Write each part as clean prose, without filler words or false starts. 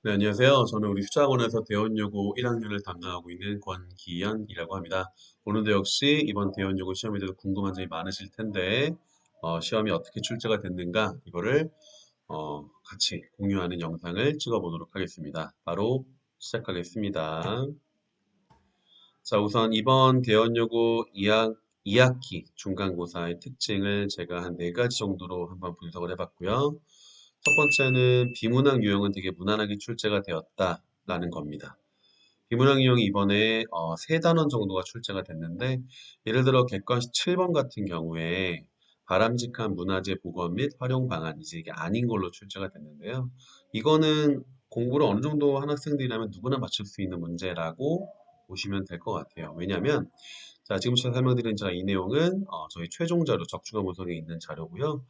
네, 안녕하세요. 저는 우리 수자학원에서 대원여고 1학년을 담당하고 있는 권기현이라고 합니다. 오늘도 역시 이번 대원여고 시험에 대해서 궁금한 점이 많으실 텐데, 시험이 어떻게 출제가 됐는가, 이거를 같이 공유하는 영상을 찍어보도록 하겠습니다. 바로 시작하겠습니다. 자, 우선 이번 대원여고 2학기 중간고사의 특징을 제가 한 4가지 정도로 한번 분석을 해봤고요. 첫 번째는 비문학 유형은 되게 무난하게 출제가 되었다라는 겁니다. 비문학 유형이 이번에 3단원 정도가 출제가 됐는데, 예를 들어 객관식 7번 같은 경우에 바람직한 문화재 보건 및 활용 방안, 이제 이게 아닌 걸로 출제가 됐는데요. 이거는 공부를 어느 정도 한 학생들이라면 누구나 맞출 수 있는 문제라고 보시면 될 것 같아요. 왜냐하면 자, 지금 제가 설명드린 이 내용은 저희 최종 자료, 적중한 문서에 있는 자료고요.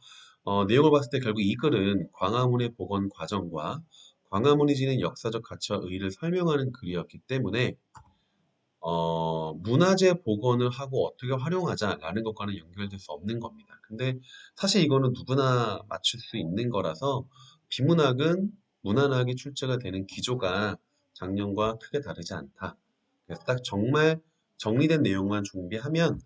내용을 봤을 때 결국 이 글은 광화문의 복원 과정과 광화문이 지닌 역사적 가치와 의의를 설명하는 글이었기 때문에 문화재 복원을 하고 어떻게 활용하자라는 것과는 연결될 수 없는 겁니다. 근데 사실 이거는 누구나 맞출 수 있는 거라서 비문학은 무난하게 출제가 되는 기조가 작년과 크게 다르지 않다. 그래서 딱 정말 정리된 내용만 준비하면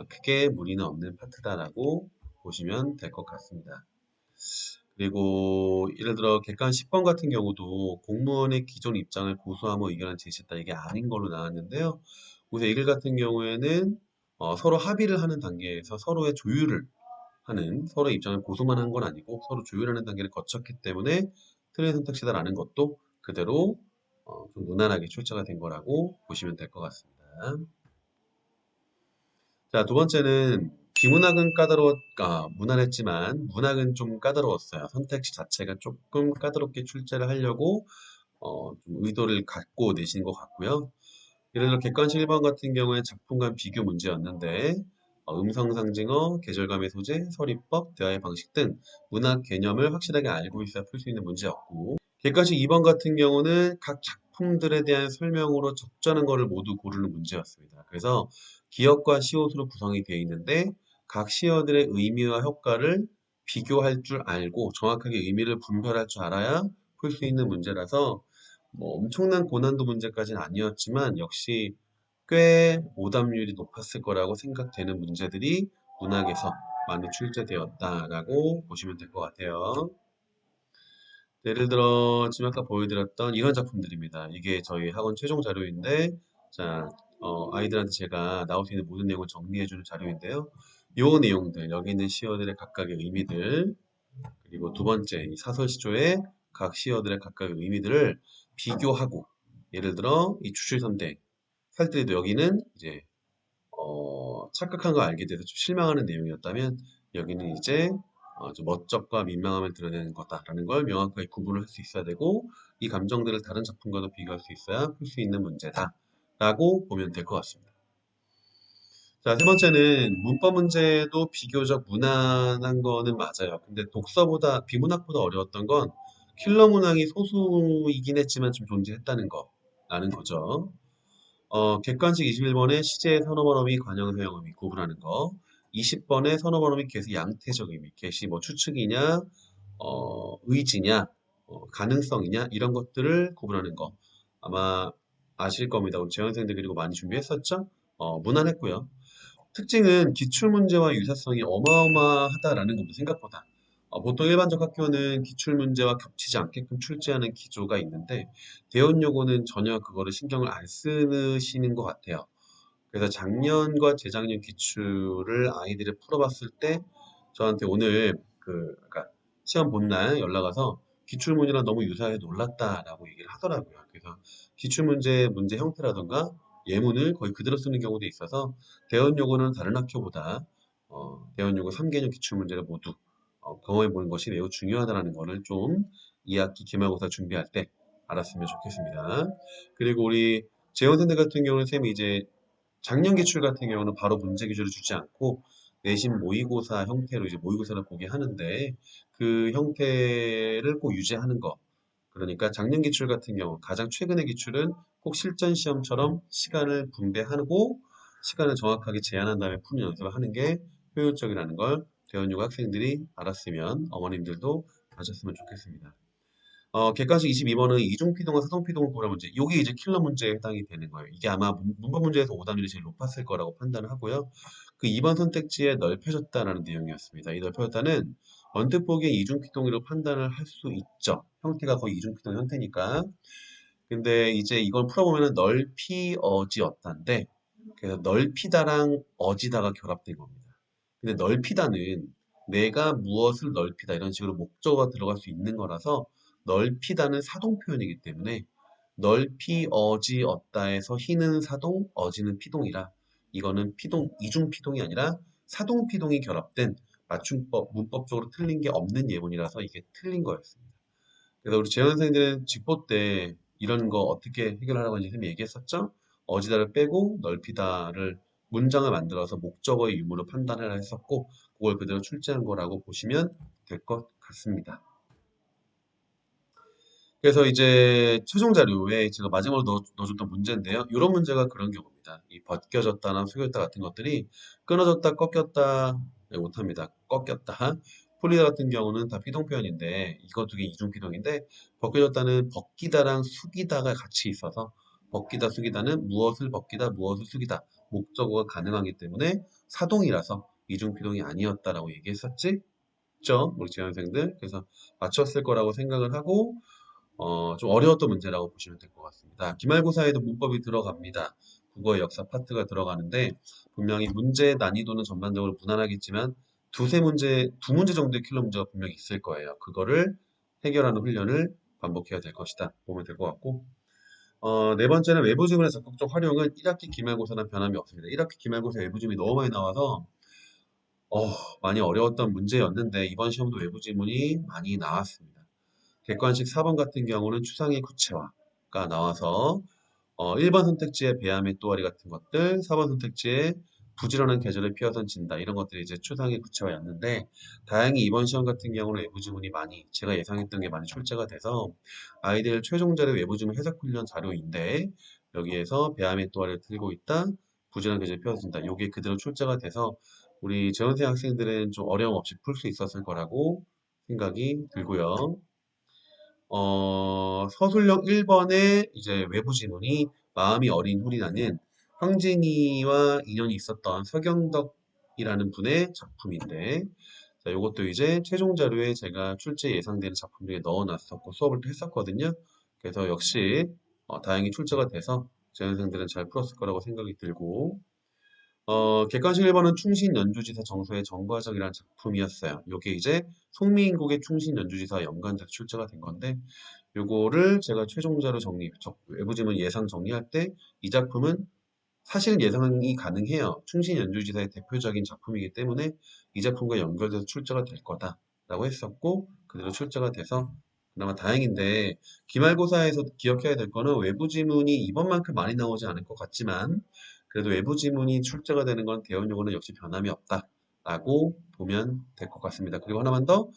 크게 무리는 없는 파트다라고 보시면 될 것 같습니다. 그리고 예를 들어 객관 10번 같은 경우도 공무원의 기존 입장을 고수하며 의견을 제시했다. 이게 아닌 걸로 나왔는데요. 우선 이 글 같은 경우에는 서로 합의를 하는 단계에서 서로의 조율을 하는 서로의 입장을 고수만 한 건 아니고 서로 조율하는 단계를 거쳤기 때문에 틀린 선택지다라는 것도 그대로 좀 무난하게 출제가 된 거라고 보시면 될 것 같습니다. 자, 두 번째는 비문학은 무난했지만 문학은 좀 까다로웠어요. 선택지 자체가 조금 까다롭게 출제를 하려고 좀 의도를 갖고 내신 것 같고요. 예를 들어 객관식 1번 같은 경우에 작품 간 비교 문제였는데 음성상징어, 계절감의 소재, 서리법, 대화의 방식 등 문학 개념을 확실하게 알고 있어야 풀 수 있는 문제였고 객관식 2번 같은 경우는 각 작품들에 대한 설명으로 적절한 거를 모두 고르는 문제였습니다. 그래서 기역과 시옷으로 구성이 되어 있는데 각 시어들의 의미와 효과를 비교할 줄 알고 정확하게 의미를 분별할 줄 알아야 풀 수 있는 문제라서 뭐 엄청난 고난도 문제까지는 아니었지만 역시 꽤 오답률이 높았을 거라고 생각되는 문제들이 문학에서 많이 출제되었다라고 보시면 될 것 같아요. 예를 들어 지금 아까 보여드렸던 이런 작품들입니다. 이게 저희 학원 최종 자료인데 자, 아이들한테 제가 나올 수 있는 모든 내용을 정리해주는 자료인데요. 요 내용들, 여기 있는 시어들의 각각의 의미들, 그리고 두 번째, 이 사설 시조의 각 시어들의 각각의 의미들을 비교하고, 예를 들어 이 추출선대, 살뜰히도 여기는 이제 착각한 거 알게 돼서 좀 실망하는 내용이었다면 여기는 이제 좀 멋쩍과 민망함을 드러내는 거다라는 걸 명확하게 구분을 할 수 있어야 되고 이 감정들을 다른 작품과도 비교할 수 있어야 풀 수 있는 문제다라고 보면 될 것 같습니다. 자, 세 번째는 문법 문제도 비교적 무난한 거는 맞아요. 근데 독서보다 비문학보다 어려웠던 건 킬러 문항이 소수이긴 했지만 좀 존재했다는 거라는 거죠. 객관식 21번에 시제의 선어번어미, 관형사용 의미 구분하는 거. 20번에 선어번어미 계수 양태적 의미, 계시 뭐 추측이냐, 의지냐, 가능성이냐 이런 것들을 구분하는 거. 아마 아실 겁니다. 우리 재원생들 그리고 많이 준비했었죠? 무난했고요. 특징은 기출문제와 유사성이 어마어마하다라는 겁니다. 생각보다. 보통 일반적 학교는 기출문제와 겹치지 않게끔 출제하는 기조가 있는데 대원여고는 전혀 그거를 신경을 안 쓰시는 것 같아요. 그래서 작년과 재작년 기출을 아이들이 풀어봤을 때 저한테 오늘 그러니까 시험 본 날 연락 와서 기출문이랑 너무 유사해 놀랐다라고 얘기를 하더라고요. 그래서 기출문제 문제 형태라던가 예문을 거의 그대로 쓰는 경우도 있어서 대원요고는 다른 학교보다 대원요고 3개년 기출문제를 모두 경험해 보는 것이 매우 중요하다는 것을 좀 2학기 기말고사 준비할 때 알았으면 좋겠습니다. 그리고 우리 재원생들 같은 경우는 쌤이 이제 작년 기출 같은 경우는 바로 문제 기출을 주지 않고 내신 모의고사 형태로 이제 모의고사를 보게 하는데 그 형태를 꼭 유지하는 거. 그러니까 작년 기출 같은 경우 가장 최근의 기출은 꼭 실전 시험처럼 시간을 분배하고 시간을 정확하게 제한한 다음에 푸는 연습을 하는 게 효율적이라는 걸 대원육 학생들이 알았으면 어머님들도 아셨으면 좋겠습니다. 객관식 22번은 이중피동과 사동피동을 고려 문제. 이게 이제 킬러 문제에 해당이 되는 거예요. 이게 아마 문법 문제에서 오답률이 제일 높았을 거라고 판단을 하고요. 그 2번 선택지에 넓혀졌다라는 내용이었습니다. 이 넓혀졌다는 언뜻 보기에 이중피동으로 판단을 할 수 있죠. 형태가 거의 이중피동 형태니까. 근데 이제 이걸 풀어보면은 넓이 어지었다인데, 그래서 넓히다랑 어지다가 결합된 겁니다. 근데 넓히다는 내가 무엇을 넓히다 이런 식으로 목적어가 들어갈 수 있는 거라서 넓히다는 사동 표현이기 때문에 넓히 어지었다에서 희는 사동, 어지는 피동이라 이거는 피동, 이중 피동이 아니라 사동 피동이 결합된 맞춤법, 문법적으로 틀린 게 없는 예문이라서 이게 틀린 거였습니다. 그래서 우리 재현 선생님들은 직보 때 이런 거 어떻게 해결하라고 하는지 선생님이 얘기했었죠? 어지다를 빼고 넓히다를 문장을 만들어서 목적어의 유무로 판단을 했었고 그걸 그대로 출제한 거라고 보시면 될 것 같습니다. 그래서 이제 최종 자료에 제가 마지막으로 넣어줬던 문제인데요. 이런 문제가 그런 경우입니다. 이 벗겨졌다나 숙였다 같은 것들이 끊어졌다, 꺾였다, 네, 못합니다. 꺾였다. 풀리다 같은 경우는 다 피동 표현인데 이것 두 개 이중 피동인데 벗겨졌다는 벗기다랑 숙이다가 같이 있어서 벗기다, 숙이다는 무엇을 벗기다, 무엇을 숙이다 목적어가 가능하기 때문에 사동이라서 이중 피동이 아니었다라고 얘기했었지? 죠? 우리 지원생들. 그래서 맞췄을 거라고 생각을 하고 좀 어려웠던 문제라고 보시면 될 것 같습니다. 기말고사에도 문법이 들어갑니다. 국어의 역사 파트가 들어가는데 분명히 문제 난이도는 전반적으로 무난하겠지만 두 문제 정도의 킬러 문제가 분명히 있을 거예요. 그거를 해결하는 훈련을 반복해야 될 것이다. 보면 될 것 같고 네 번째는 외부 지문의 적극적 활용은 1학기 기말고사나 변함이 없습니다. 1학기 기말고사 외부 지문이 너무 많이 나와서 어, 많이 어려웠던 문제였는데 이번 시험도 외부 지문이 많이 나왔습니다. 객관식 4번 같은 경우는 추상의 구체화가 나와서 1번 선택지에 배암의 또아리 같은 것들, 4번 선택지에 부지런한 계절을 피어선 진다 이런 것들이 이제 추상의 구체화였는데 다행히 이번 시험 같은 경우는 외부 지문이 많이 제가 예상했던 게 많이 출제가 돼서 아이들 최종 자료 외부 지문 해석 훈련 자료인데 여기에서 배암의 또아리를 들고 있다, 부지런한 계절을 피어선다 이게 그대로 출제가 돼서 우리 재원생 학생들은 좀 어려움 없이 풀 수 있었을 거라고 생각이 들고요. 서술형 1번의 이제 외부 지문이 마음이 어린 후리나는 황진이와 인연이 있었던 서경덕이라는 분의 작품인데, 자, 요것도 이제 최종 자료에 제가 출제 예상되는 작품 중에 넣어놨었고 수업을 또 했었거든요. 그래서 역시 다행히 출제가 돼서 재현생들은 잘 풀었을 거라고 생각이 들고, 객관식 1번은 충신 연주지사 정서의 정과적이라는 작품이었어요. 요게 이제 송미인국의 충신 연주지사 연관돼서 출제가 된 건데, 요거를 제가 최종자로 외부지문 예상 정리할 때 이 작품은 사실 예상이 가능해요. 충신 연주지사의 대표적인 작품이기 때문에 이 작품과 연결돼서 출제가 될 거다라고 했었고 그대로 출제가 돼서 그나마 다행인데 기말고사에서 기억해야 될 거는 외부 지문이 이번만큼 많이 나오지 않을 것 같지만 그래도 외부 지문이 출제가 되는 건 대원 요거는 역시 변함이 없다라고 보면 될 것 같습니다. 그리고 하나만 더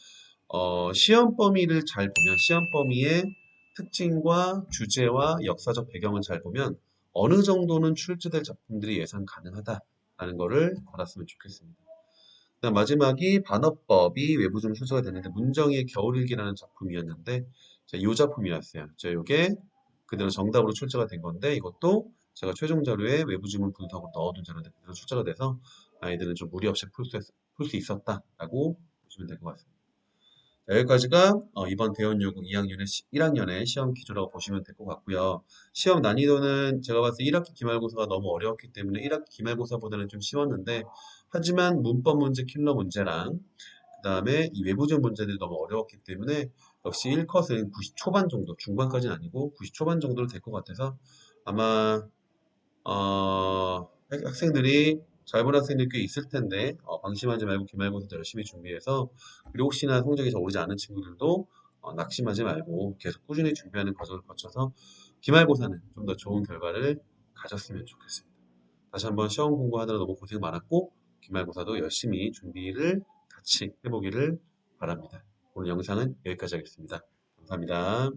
시험 범위를 잘 보면 시험 범위의 특징과 주제와 역사적 배경을 잘 보면 어느 정도는 출제될 작품들이 예상 가능하다라는 거를 알았으면 좋겠습니다. 그다음 마지막이 반어법이 외부좀 순서가 됐는데 문정희의 겨울일기라는 작품이었는데 이 작품이었어요. 이게 그대로 정답으로 출제가 된 건데 이것도 제가 최종 자료에 외부 지문 분석으로 넣어둔 자료인데 그대로 출제가 돼서 아이들은 좀 무리 없이 풀 수 있었다라고 보시면 될 것 같습니다. 자, 여기까지가 이번 대원요구 2학년의 1학년의 시험 기조라고 보시면 될 것 같고요. 시험 난이도는 제가 봤을 때 1학기 기말고사가 너무 어려웠기 때문에 1학기 기말고사보다는 좀 쉬웠는데 하지만 문법 문제 킬러 문제랑 그 다음에 이 외부적 문제들이 너무 어려웠기 때문에 역시 1컷은 90 초반 정도, 중반까지는 아니고 90 초반 정도로 될 것 같아서 아마 학생들이 잘 본 학생들이 꽤 있을 텐데 방심하지 말고 기말고사도 열심히 준비해서 그리고 혹시나 성적이 더 오르지 않은 친구들도 낙심하지 말고 계속 꾸준히 준비하는 과정을 거쳐서 기말고사는 좀 더 좋은 결과를 가졌으면 좋겠습니다. 다시 한번 시험 공부하느라 너무 고생 많았고 기말고사도 열심히 준비를 같이 해보기를 바랍니다. 오늘 영상은 여기까지 하겠습니다. 감사합니다.